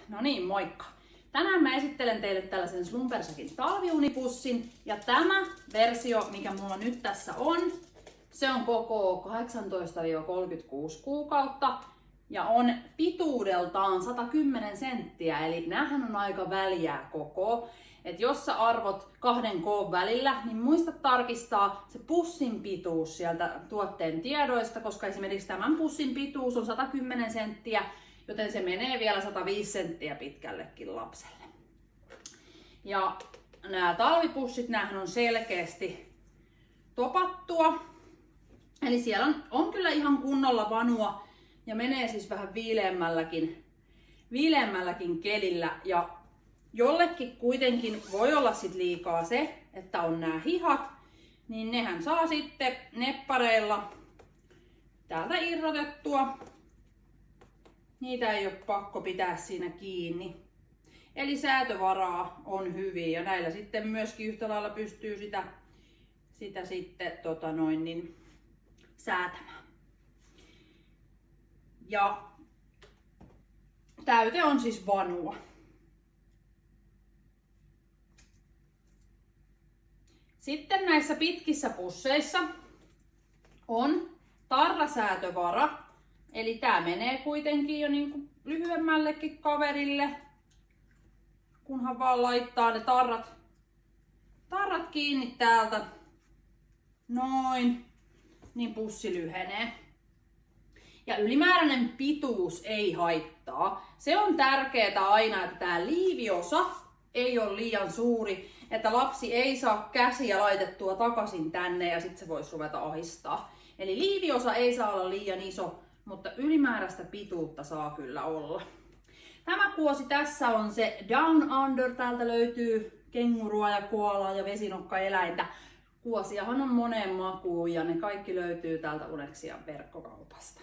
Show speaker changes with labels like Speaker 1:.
Speaker 1: No niin, moikka! Tänään mä esittelen teille tällaisen Slumbersäkin talviunipussin. Ja tämä versio, mikä mulla nyt tässä on, se on koko 18-36 kuukautta. Ja on pituudeltaan 110 senttiä, eli näähän on aika väljää koko. Et jos sä arvot 2K välillä, niin muista tarkistaa se pussin pituus sieltä tuotteen tiedoista, koska esimerkiksi tämän pussin pituus on 110 senttiä, joten se menee vielä 105 senttiä pitkällekin lapselle. Ja nämä talvipussit, näähän on selkeästi topattua. Eli siellä on kyllä ihan kunnolla vanua ja menee siis vähän viileämmälläkin kelillä. Ja jollekin kuitenkin voi olla sit liikaa se, että on nämä hihat, niin nehän saa sitten neppareilla täältä irrotettua. Niitä ei ole pakko pitää siinä kiinni. Eli säätövaraa on hyvin ja näillä sitten myöskin yhtä lailla pystyy sitä sitten säätämään. Ja täyte on siis vanua. Sitten näissä pitkissä pusseissa on tarrasäätövara. Eli tää menee kuitenkin jo niinku lyhyemmällekin kaverille, kunhan vaan laittaa ne tarrat kiinni täältä. Noin, niin pussi lyhenee. Ja ylimääräinen pituus ei haittaa. Se on tärkeää aina, että tää liiviosa ei ole liian suuri, että lapsi ei saa käsiä laitettua takaisin tänne ja sitten se voisi ruveta ahistaa. Eli liiviosa ei saa olla liian iso, mutta ylimääräistä pituutta saa kyllä olla. Tämä kuosi tässä on se Down Under. Täältä löytyy kengurua ja koalaa ja vesinokkaeläintä. Kuosiahan on moneen makuun ja ne kaikki löytyy täältä Unexian verkkokaupasta.